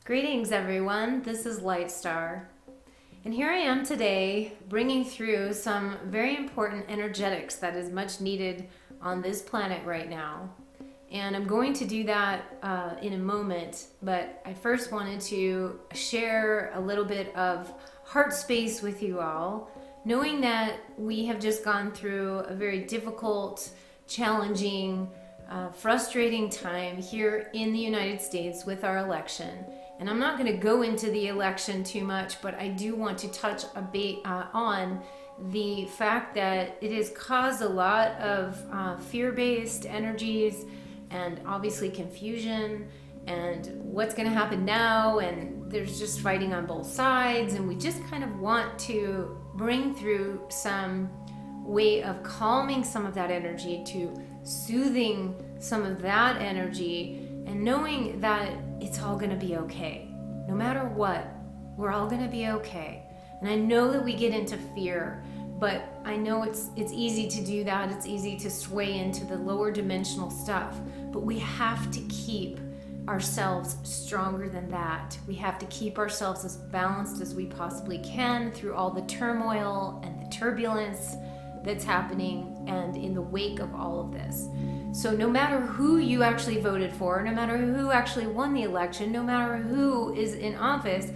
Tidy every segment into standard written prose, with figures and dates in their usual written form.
Greetings everyone, this is Lightstar. And here I am today bringing through some very important energetics that is much needed on this planet right now. And I'm going to do that in a moment, but I first wanted to share a little bit of heart space with you all, knowing that we have just gone through a very difficult, challenging, frustrating time here in the United States with our election. And I'm not going to go into the election too much, but I do want to touch a bit on the fact that it has caused a lot of fear-based energies and obviously confusion and what's going to happen now, and there's just fighting on both sides, and we just kind of want to bring through some way of calming some of that energy, to soothing some of that energy, and knowing that it's all going to be okay. No matter what, we're all going to be okay. And I know that we get into fear, but I know it's easy to do that. It's easy to sway into the lower dimensional stuff, but we have to keep ourselves stronger than that. We have to keep ourselves as balanced as we possibly can through all the turmoil and the turbulence that's happening and in the wake of all of this. So no matter who you actually voted for, no matter who actually won the election, no matter who is in office,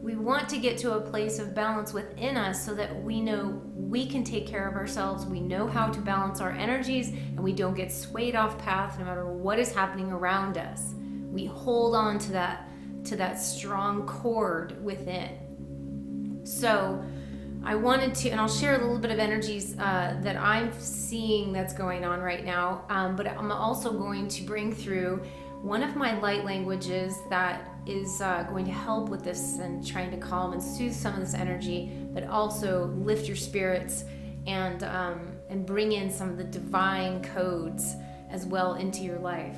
we want to get to a place of balance within us so that we know we can take care of ourselves, we know how to balance our energies, and we don't get swayed off path no matter what is happening around us. We hold on to that strong cord within. So I wanted to, and I'll share a little bit of energies that I'm seeing that's going on right now, but I'm also going to bring through one of my light languages that is going to help with this and trying to calm and soothe some of this energy, but also lift your spirits and bring in some of the divine codes as well into your life.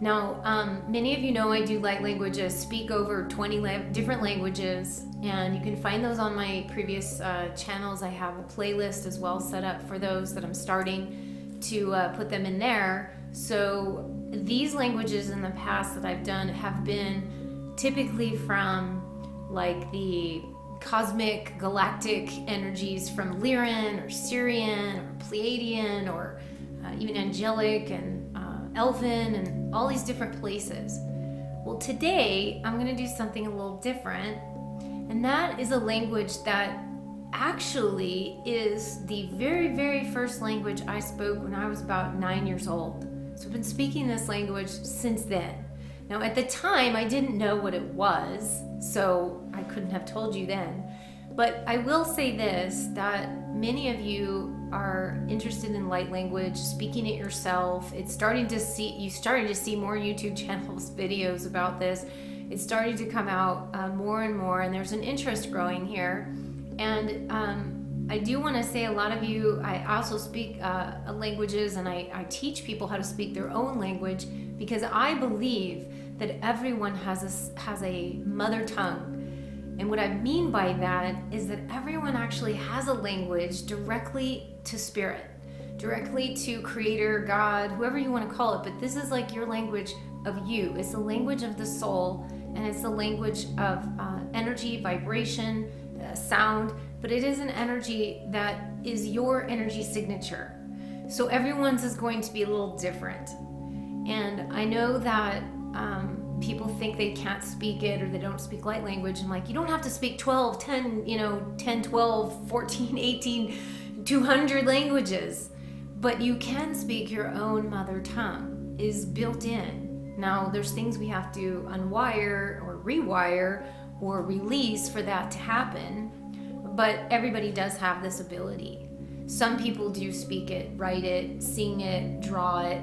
Now, many of you know I do light languages, speak over 20 different languages, and you can find those on my previous channels. I have a playlist as well set up for those that I'm starting to put them in there. So these languages in the past that I've done have been typically from like the cosmic galactic energies from Lyran or Syrian or Pleiadian or even angelic and elven and all these different places. Well, today I'm going to do something a little different, and that is a language that actually is the very, very first language I spoke when I was about 9 years old. So I've been speaking this language since then. Now, at the time, I didn't know what it was, so I couldn't have told you then. But I will say this, that many of you are interested in light language, speaking it yourself. You starting to see more YouTube channels, videos about this. It's starting to come out more and more, and there's an interest growing here. And I do want to say a lot of you, I also speak languages, and I teach people how to speak their own language, because I believe that everyone has a mother tongue. And what I mean by that is that everyone actually has a language directly to spirit, directly to creator, God, whoever you want to call it. But this is like your language of you. It's the language of the soul, and it's the language of energy, vibration, sound, but it is an energy that is your energy signature. So everyone's is going to be a little different. And I know that people think they can't speak it, or they don't speak light language. And like, you don't have to speak 12, 10, 10, 12, 14, 18, 200 languages, but you can speak your own mother tongue, is built in. Now, there's things we have to unwire or rewire or release for that to happen, but everybody does have this ability. Some people do speak it, write it, sing it, draw it,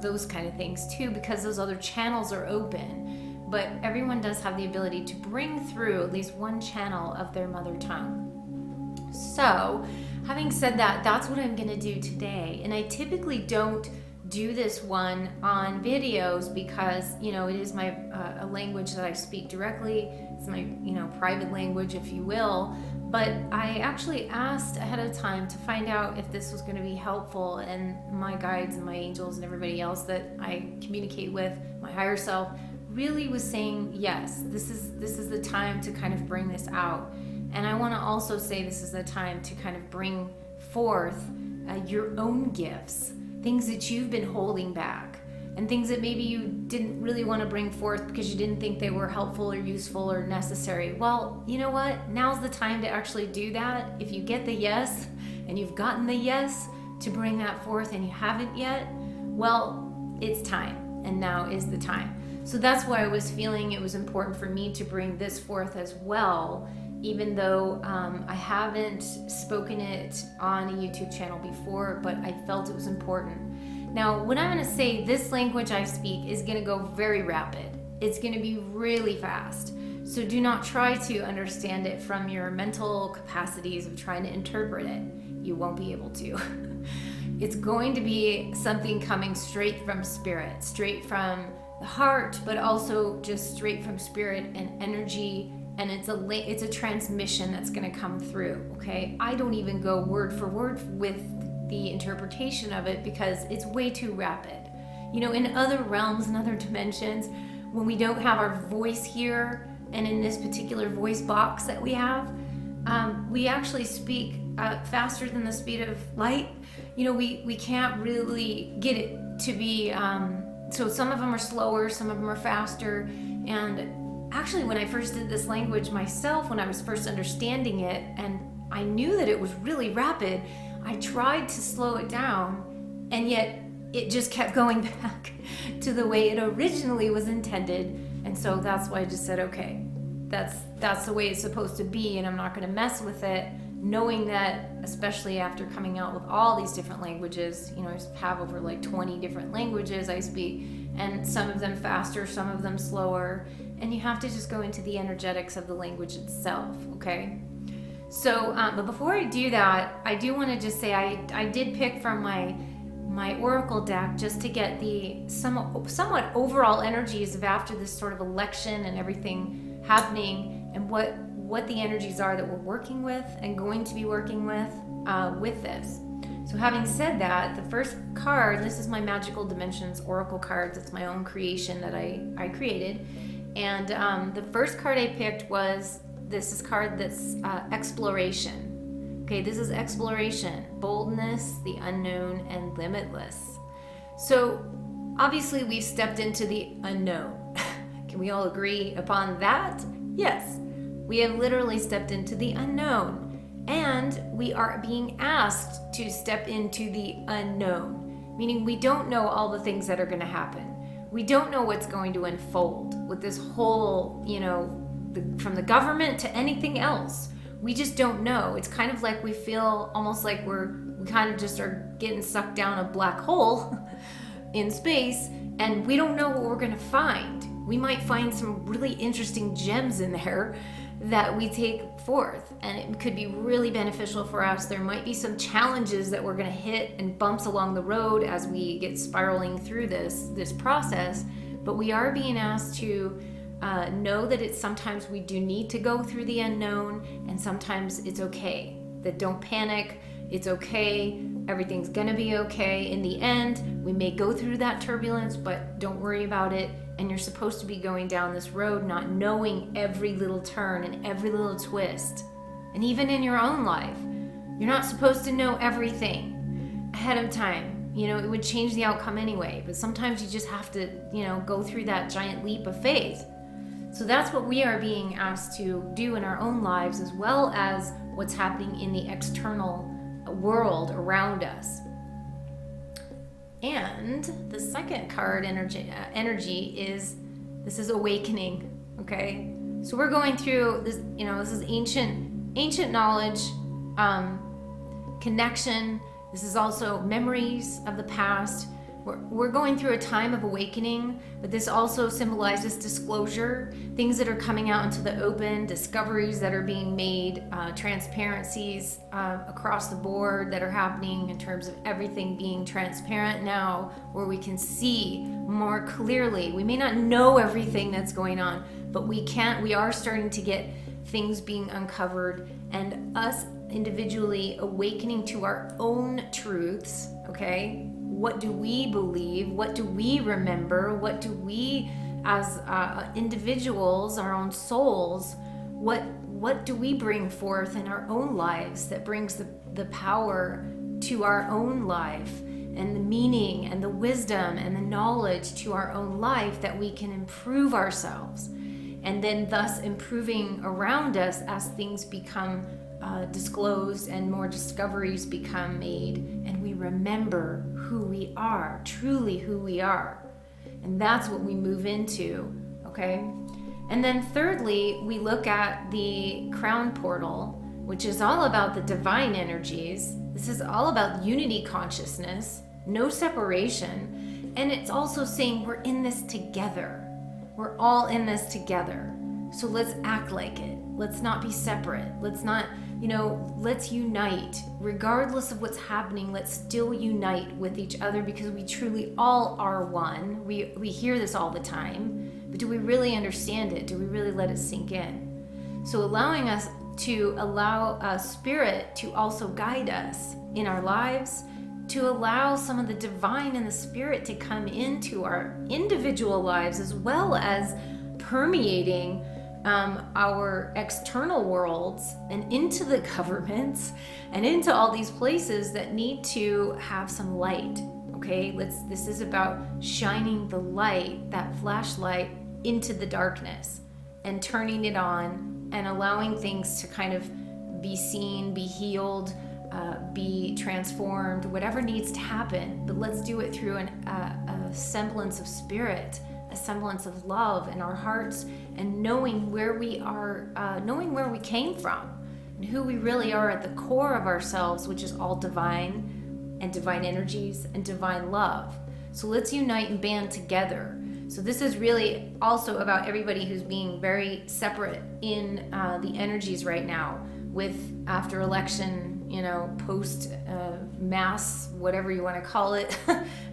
those kind of things too, because those other channels are open. But everyone does have the ability to bring through at least one channel of their mother tongue. So, having said that, that's what I'm going to do today. And I typically don't do this one on videos because, it is my a language that I speak directly. It's my, private language, if you will. But I actually asked ahead of time to find out if this was going to be helpful, and my guides and my angels and everybody else that I communicate with, my higher self, really was saying, yes, this is the time to kind of bring this out. And I want to also say this is the time to kind of bring forth your own gifts, things that you've been holding back, and things that maybe you didn't really want to bring forth because you didn't think they were helpful or useful or necessary. Well, you know what? Now's the time to actually do that. If you get the yes, and you've gotten the yes to bring that forth and you haven't yet, well, it's time, and now is the time. So that's why I was feeling it was important for me to bring this forth as well, even though I haven't spoken it on a YouTube channel before, but I felt it was important. Now, what I'm going to say, this language I speak is going to go very rapid. It's going to be really fast. So do not try to understand it from your mental capacities of trying to interpret it. You won't be able to. It's going to be something coming straight from spirit, straight from the heart, but also just straight from spirit and energy. And it's a transmission that's going to come through. Okay, I don't even go word for word with the interpretation of it because it's way too rapid. You know, in other realms and other dimensions, when we don't have our voice here, and in this particular voice box that we have, we actually speak faster than the speed of light. You know, we can't really get it to be, so some of them are slower, some of them are faster. And actually, when I first did this language myself, when I was first understanding it, and I knew that it was really rapid, I tried to slow it down, and yet it just kept going back to the way it originally was intended. And so that's why I just said, okay, that's the way it's supposed to be, and I'm not going to mess with it, knowing that, especially after coming out with all these different languages, you know, I have over like 20 different languages I speak, and some of them faster, some of them slower, and you have to just go into the energetics of the language itself, okay? So, but before I do that, I do want to just say I did pick from my oracle deck just to get the somewhat overall energies of after this sort of election and everything happening, and what the energies are that we're working with and going to be working with this. So having said that, the first card, this is my Magical Dimensions Oracle cards. It's my own creation that I created. And the first card I picked was this card that's exploration. Okay, this is exploration, boldness, the unknown, and limitless. So obviously we've stepped into the unknown. Can we all agree upon that? Yes, we have literally stepped into the unknown. And we are being asked to step into the unknown, meaning we don't know all the things that are going to happen. We don't know what's going to unfold with this whole, you know, from the government to anything else. We just don't know. It's kind of like we feel almost like we kind of just are getting sucked down a black hole in space, and we don't know what we're going to find. We might find some really interesting gems in there that we take forth, and it could be really beneficial for us. There might be some challenges that we're going to hit and bumps along the road as we get spiraling through this process, but we are being asked to know that it's sometimes we do need to go through the unknown, and sometimes it's okay. That don't panic, it's okay, everything's gonna be okay. In the end, we may go through that turbulence, but don't worry about it. And you're supposed to be going down this road not knowing every little turn and every little twist. And even in your own life, you're not supposed to know everything ahead of time. You know, it would change the outcome anyway, but sometimes you just have to, you know, go through that giant leap of faith. So that's what we are being asked to do in our own lives, as well as what's happening in the external world around us. And the second card energy is, this is awakening, okay? So we're going through this, you know, this is ancient knowledge, connection. This is also memories of the past. We're going through a time of awakening, but this also symbolizes disclosure, things that are coming out into the open, discoveries that are being made, transparencies across the board that are happening in terms of everything being transparent now, where we can see more clearly. We may not know everything that's going on, but we are starting to get things being uncovered, and us individually awakening to our own truths, okay? What do we believe? What do we remember? What do we as individuals, our own souls, what do we bring forth in our own lives that brings the power to our own life, and the meaning and the wisdom and the knowledge to our own life, that we can improve ourselves, and then thus improving around us as things become disclosed and more discoveries become made, and we remember who we are, truly who we are. And that's what we move into, okay? And then thirdly, we look at the crown portal, which is all about the divine energies. This is all about unity consciousness, no separation. And it's also saying we're in this together. We're all in this together. So let's act like it. Let's not be separate. Let's not, let's unite. Regardless of what's happening, let's still unite with each other, because we truly all are one. We hear this all the time, but do we really understand it? Do we really let it sink in? So allowing us to allow spirit to also guide us in our lives, to allow some of the divine and the spirit to come into our individual lives, as well as permeating our external worlds and into the governments and into all these places that need to have some light. Okay, this is about shining the light, that flashlight, into the darkness and turning it on and allowing things to kind of be seen, be healed, be transformed, whatever needs to happen. But let's do it through a semblance of spirit, a semblance of love in our hearts, and knowing where we are, knowing where we came from and who we really are at the core of ourselves, which is all divine and divine energies and divine love. So let's unite and band together. So this is really also about everybody who's being very separate in the energies right now, with after election, post mass, whatever you want to call it,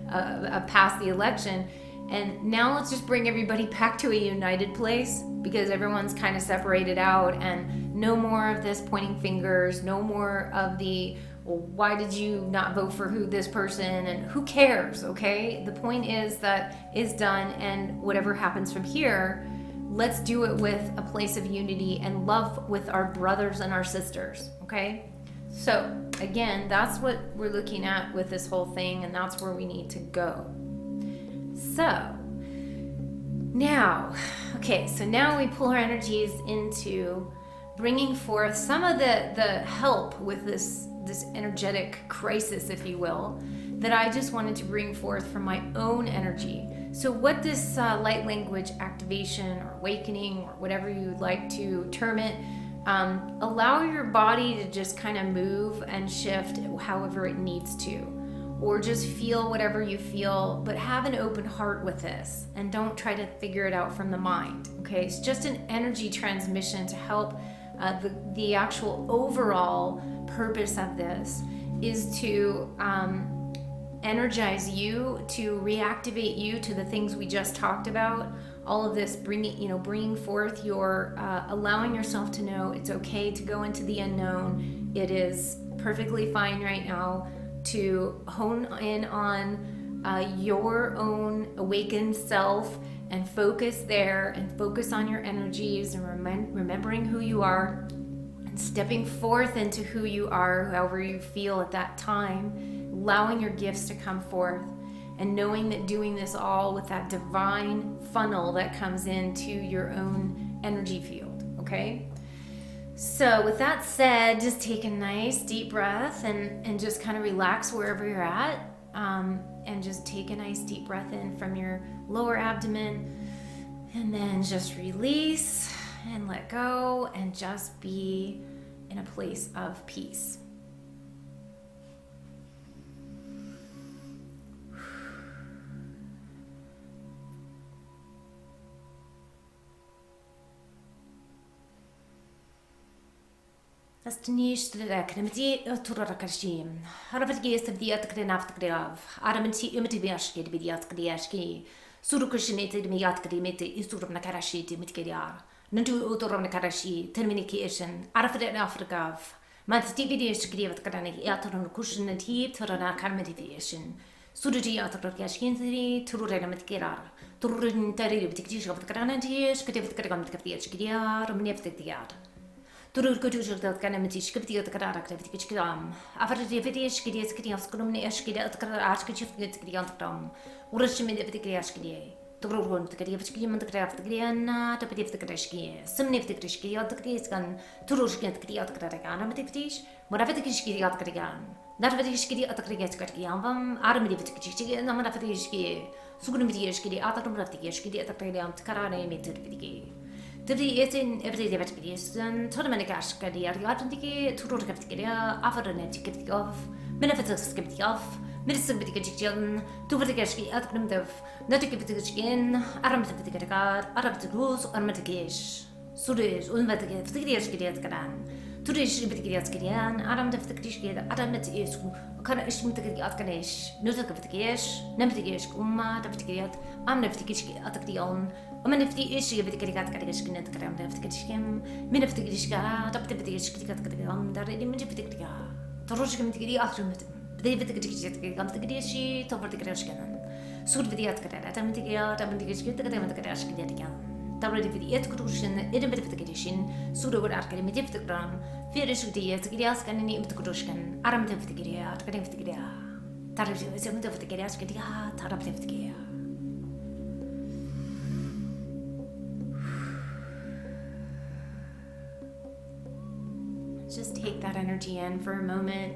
past the election. And now let's just bring everybody back to a united place, because everyone's kind of separated out, and no more of this pointing fingers, no more of the, well, why did you not vote for this person, and who cares, okay? The point is that is done, and whatever happens from here, let's do it with a place of unity and love with our brothers and our sisters, okay? So again, that's what we're looking at with this whole thing, and that's where we need to go. So now we pull our energies into bringing forth some of the help with this energetic crisis, if you will, that I just wanted to bring forth from my own energy. So what this light language activation or awakening, or whatever you'd like to term it, allow your body to just kind of move and shift however it needs to, or just feel whatever you feel, but have an open heart with this, and don't try to figure it out from the mind, okay? It's just an energy transmission to help. The actual overall purpose of this is to energize you, to reactivate you to the things we just talked about. All of this bringing forth your, allowing yourself to know it's okay to go into the unknown. It is perfectly fine right now to hone in on your own awakened self and focus there, and focus on your energies, and remembering who you are, and stepping forth into who you are, however you feel at that time, allowing your gifts to come forth, and knowing that doing this all with that divine funnel that comes into your own energy field, okay? So with that said, just take a nice deep breath and just kind of relax wherever you're at, and just take a nice deep breath in from your lower abdomen, and then just release and let go, and just be in a place of peace. Astnish Akramiti Turakashim, Haravatgis of the Atkrenaftgrav, Aramanti Imitiviashki, Vidiatkriashki, Surukushinate Miatkrimiti, Isturabnakarashi, Mitkiar, Nantu Utorabnakarashi, Terminication, Arafat Afrikav, Matstividish Grivat Karani, Atron Kushin and Heat, Turana Karmitiviation, Suruji Atrokashkinti, Turanamitkirar, Turun tari bitikish of the Granadish, Katif the Gam Kafiachkiar, Mneftikiar. Turur Kutush that Ganamitish, Kafi the Karak, Kafikam. After the Vitish, Kidias Kidi of Skrumni Eshkida, Archkich, Gigantam, Urashimid of the Kriashkide. Turun the Kadivskim, the Craft, the Griana, the Petit the Kreshki, some nifty Krishki, the Kriskan, Turushkin, the Kriat Karagan, Matikish, Moravitishki at Krigan. That Vitishki at the Krigan, Armidivitiki, and Namanafitishki. Sugumitieshki, Atom Ratikishki, at the Krigan, Karane, Mitiki. To the eating every day, Todamanikaska, the Ariatiki, Turukavtika, Avanetik of, Benefits of, Minister Vitikachian, Tuvatikashi, Atkrumdev, Notikivitikachian, Aramtivikar, Arabtikus, Armatikish, Sudish, Unvatikishki at Karan, Tudish Vitikaskian, Aram the Vikishki, Adametish, Kanashmutiki at Ganesh, Nutakavitikish, Nemtikish, Uma, the Vitikiat, Amneftikishki at the own. Omanifti ishi Vitikat Kadishkin at Karam Devtikishkim, Miniftikishka, Adaptivitishki at Kadam, the Redimajivitika, Toroshkim Tiki Akrumit, David Tikishi, Topper the Krashkan, Sud Vidiat Kadamitikia, Tamantikishki, the Kadamatikan, Tabri Vidiat Kurushin, Edimitification, Sudo Arkadimitiftikram, Firish Dias, and Imtikushkan, Aram Devtikia, Kadimtikia, Tarabim of the Kiriaskitia, Tarabtikia. Just take that energy in for a moment.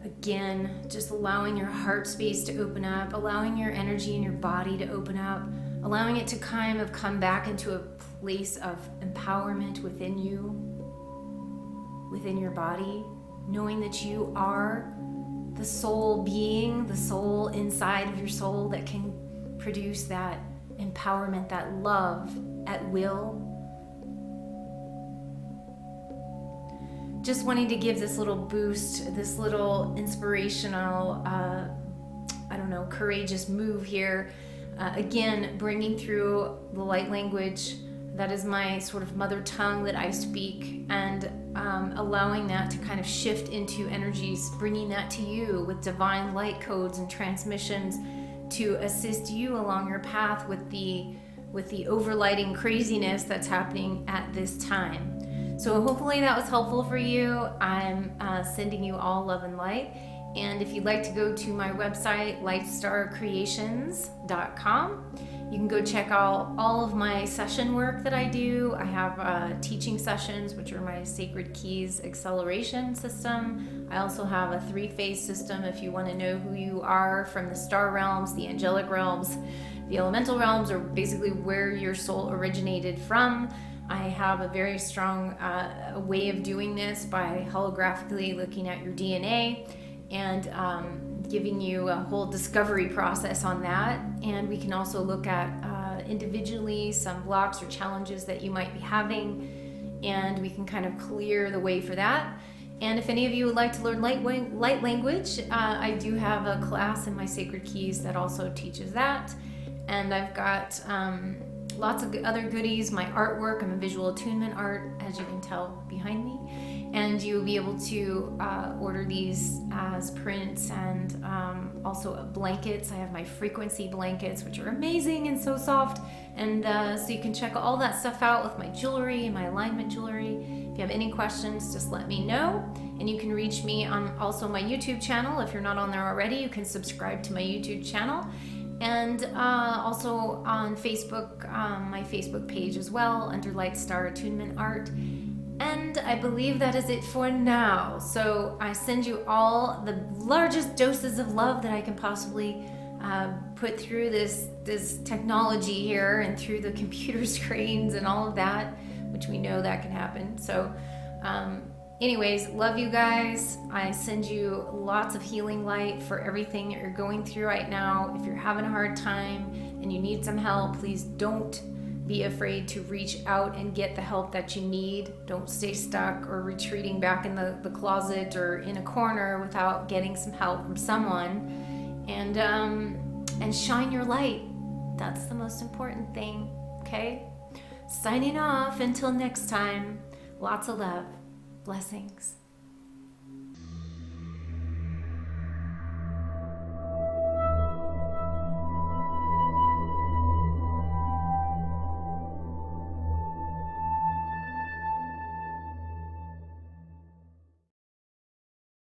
Again, just allowing your heart space to open up, allowing your energy in your body to open up, allowing it to kind of come back into a place of empowerment within you, within your body, knowing that you are the soul being, the soul inside of your soul that can produce that empowerment, that love at will. Just wanting to give this little boost, this little inspirational, courageous move here. Again, bringing through the light language, that is my sort of mother tongue that I speak, and allowing that to kind of shift into energies, bringing that to you with divine light codes and transmissions to assist you along your path with the overlighting craziness that's happening at this time. So hopefully that was helpful for you. I'm sending you all love and light. And if you'd like to go to my website, lightstarcreations.com, you can go check out all of my session work that I do. I have teaching sessions, which are my Sacred Keys acceleration system. I also have a 3-phase system if you want to know who you are from the star realms, the angelic realms. The elemental realms are basically where your soul originated from. I have a very strong way of doing this by holographically looking at your DNA and giving you a whole discovery process on that. And we can also look at individually some blocks or challenges that you might be having, and we can kind of clear the way for that. And if any of you would like to learn light language, I do have a class in my Sacred Keys that also teaches that. And I've got lots of other goodies, my artwork. I'm a visual attunement art, as you can tell behind me. And you'll be able to order these as prints and also blankets. I have my frequency blankets, which are amazing and so soft. And so you can check all that stuff out with my jewelry and my alignment jewelry. If you have any questions, just let me know. And you can reach me on also my YouTube channel. If you're not on there already, you can subscribe to my YouTube channel. And also on Facebook, my Facebook page as well, under Lightstar Attunement Art. And I believe that is it for now. So I send you all the largest doses of love that I can possibly put through this technology here and through the computer screens and all of that, which we know that can happen. So anyways, love you guys. I send you lots of healing light for everything that you're going through right now. If you're having a hard time and you need some help, please don't be afraid to reach out and get the help that you need. Don't stay stuck or retreating back in the closet or in a corner without getting some help from someone. And shine your light. That's the most important thing, okay? Signing off until next time. Lots of love. Blessings.